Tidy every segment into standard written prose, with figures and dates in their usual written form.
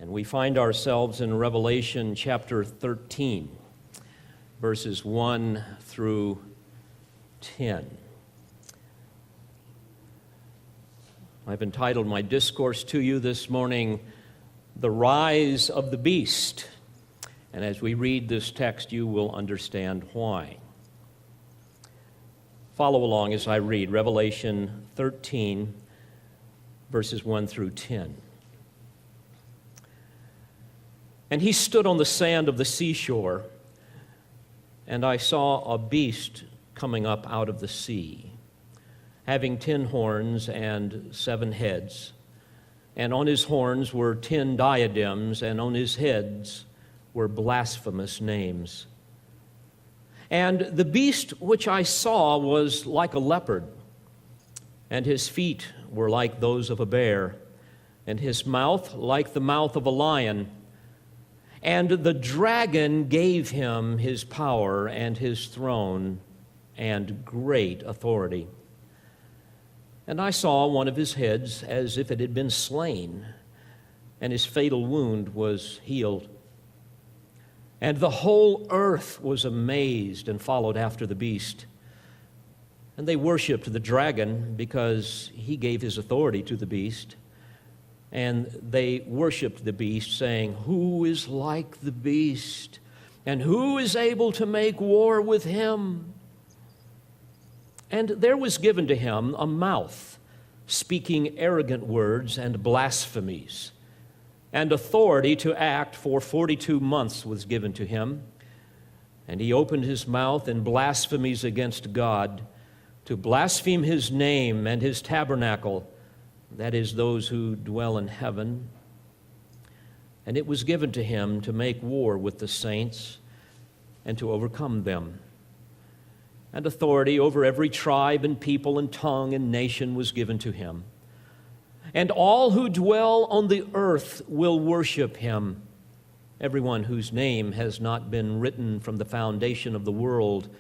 And we find ourselves in Revelation chapter 13, verses 1 through 10. I've entitled my discourse to you this morning, The Rise of the Beast. And as we read this text, you will understand why. Follow along as I read Revelation 13, verses 1 through 10. And he stood on the sand of the seashore, and I saw a beast coming up out of the sea, having 10 horns and 7 heads. And on his horns were 10 diadems, and on his heads were blasphemous names. And the beast which I saw was like a leopard, and his feet were like those of a bear, and his mouth like the mouth of a lion. And the dragon gave him his power and his throne and great authority. And I saw one of his heads as if it had been slain, and his fatal wound was healed. And the whole earth was amazed and followed after the beast. And they worshipped the dragon because he gave his authority to the beast. And they worshipped the beast, saying, "Who is like the beast? And who is able to make war with him?" And there was given to him a mouth, speaking arrogant words and blasphemies. And authority to act for 42 months was given to him. And he opened his mouth in blasphemies against God, to blaspheme his name and his tabernacle, that is, those who dwell in heaven. And it was given to him to make war with the saints and to overcome them. And authority over every tribe and people and tongue and nation was given to him. And all who dwell on the earth will worship him, everyone whose name has not been written from the foundation of the world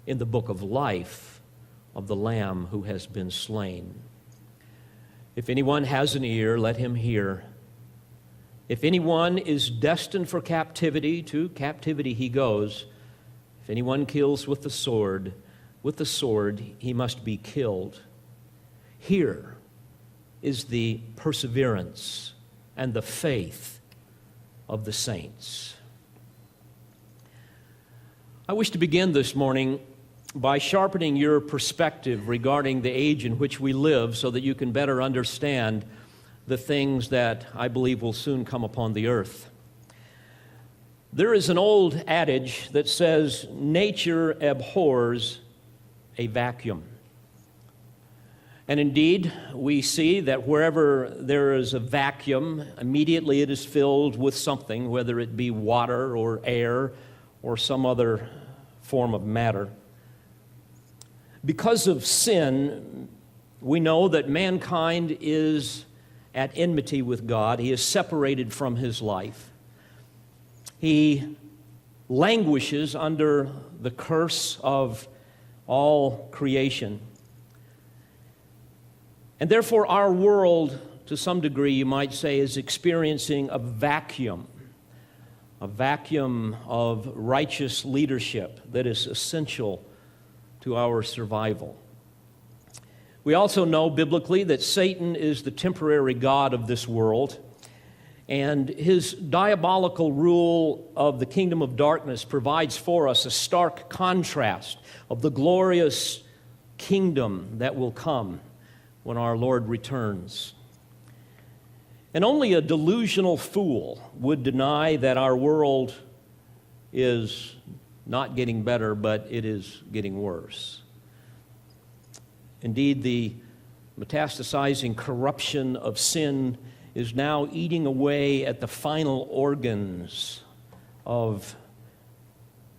in the book of life of the Lamb who has been slain. If anyone has an ear, let him hear. If anyone is destined for captivity, to captivity he goes. If anyone kills with the sword he must be killed. Here is the perseverance and the faith of the saints. I wish to begin this morning by sharpening your perspective regarding the age in which we live so that you can better understand the things that I believe will soon come upon the earth. There is an old adage that says, nature abhors a vacuum. And indeed, we see that wherever there is a vacuum, immediately it is filled with something, whether it be water or air or some other form of matter. Because of sin, we know that mankind is at enmity with God. He is separated from his life. He languishes under the curse of all creation. And therefore, our world, to some degree, you might say, is experiencing a vacuum of righteous leadership that is essential to our survival. We also know biblically that Satan is the temporary god of this world, and his diabolical rule of the kingdom of darkness provides for us a stark contrast of the glorious kingdom that will come when our Lord returns. And only a delusional fool would deny that our world is not getting better, but it is getting worse. Indeed, the metastasizing corruption of sin is now eating away at the final organs of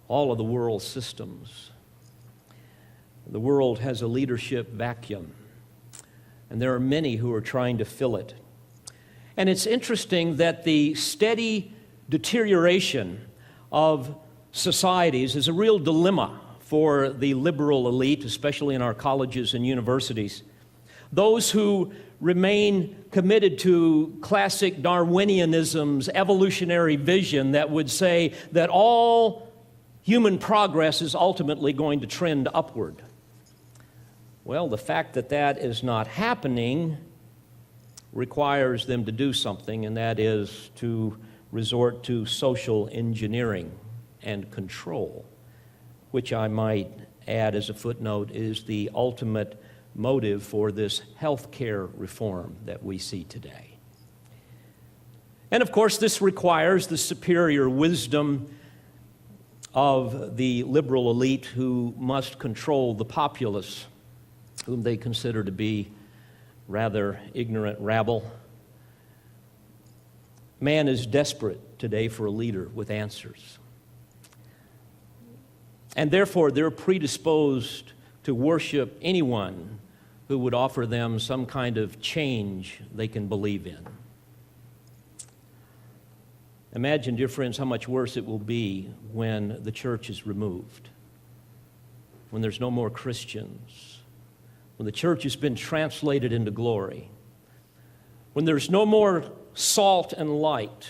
all of the world systems. The world has a leadership vacuum, and there are many who are trying to fill it. And it's interesting that the steady deterioration of societies is a real dilemma for the liberal elite, especially in our colleges and universities. those who remain committed to classic Darwinianism's evolutionary vision that would say that all human progress is ultimately going to trend upward. Well, the fact that that is not happening requires them to do something, and that is to resort to social engineering and control, which I might add as a footnote is the ultimate motive for this health care reform that we see today. And of course, this requires the superior wisdom of the liberal elite who must control the populace, whom they consider to be rather ignorant rabble. Man is desperate today for a leader with answers. And therefore, they're predisposed to worship anyone who would offer them some kind of change they can believe in. Imagine, dear friends, how much worse it will be when the church is removed, when there's no more Christians, when the church has been translated into glory, when there's no more salt and light,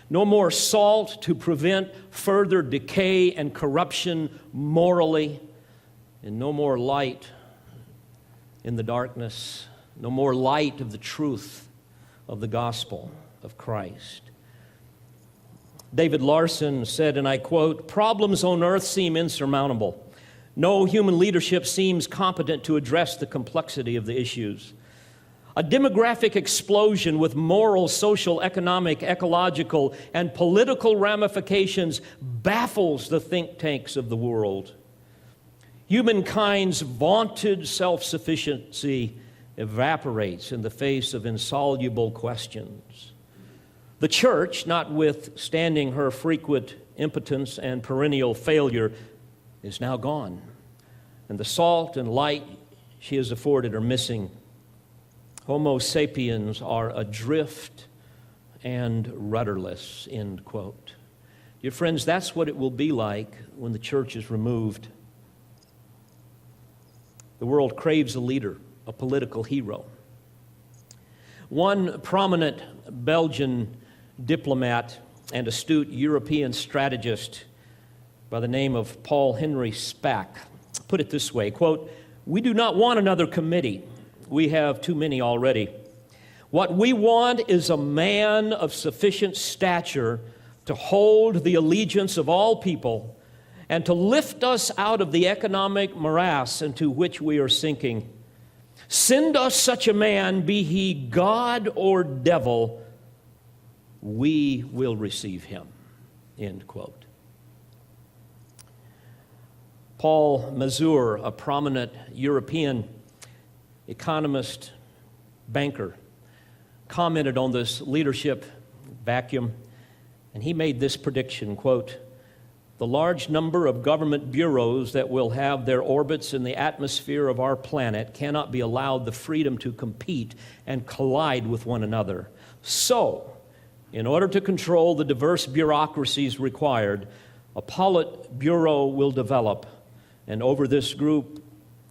no more salt to prevent further decay and corruption morally, and no more light in the darkness, no more light of the truth of the gospel of Christ. David Larson said, and I quote, "Problems on earth seem insurmountable. No human leadership seems competent to address the complexity of the issues. A demographic explosion with moral, social, economic, ecological, and political ramifications baffles the think tanks of the world. Humankind's vaunted self-sufficiency evaporates in the face of insoluble questions. The church, notwithstanding her frequent impotence and perennial failure, is now gone, and the salt and light she has afforded are missing. Homo sapiens are adrift and rudderless," end quote. Dear friends, that's what it will be like when the church is removed. The world craves a leader, a political hero. One prominent Belgian diplomat and astute European strategist by the name of Paul Henry Spaak put it this way, quote, "We do not want another committee. We have too many already. What we want is a man of sufficient stature to hold the allegiance of all people and to lift us out of the economic morass into which we are sinking. Send us such a man, be he God or devil, we will receive him," end quote. Paul Mazur, a prominent European economist, banker, commented on this leadership vacuum, and he made this prediction, quote, "The large number of government bureaus that will have their orbits in the atmosphere of our planet cannot be allowed the freedom to compete and collide with one another. So, in order to control the diverse bureaucracies required, a Politburo will develop, and over this group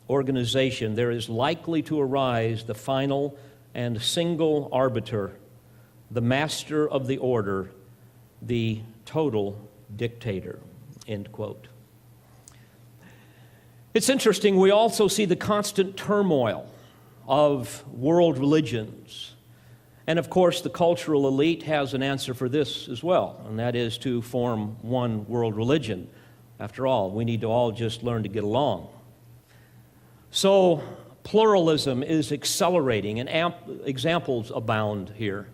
organization there is likely to arise the final and single arbiter, the master of the order, the total dictator," end quote. It's interesting, we also see the constant turmoil of world religions. And of course, the cultural elite has an answer for this as well, and that is to form one world religion. After all, we need to all just learn to get along. So, pluralism is accelerating, and examples abound here.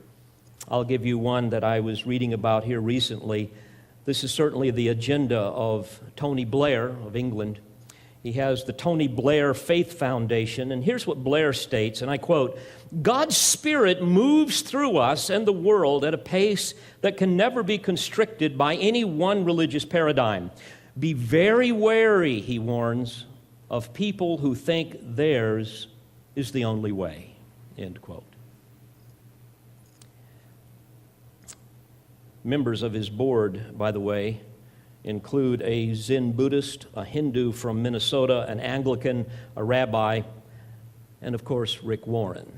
I'll give you one that I was reading about here recently. This is certainly the agenda of Tony Blair of England. He has the Tony Blair Faith Foundation, and here's what Blair states, and I quote, "God's Spirit moves through us and the world at a pace that can never be constricted by any one religious paradigm. Be very wary," he warns, "of people who think theirs is the only way," end quote. Members of his board, by the way, include a Zen Buddhist, a Hindu from Minnesota, an Anglican, a rabbi, and, of course, Rick Warren.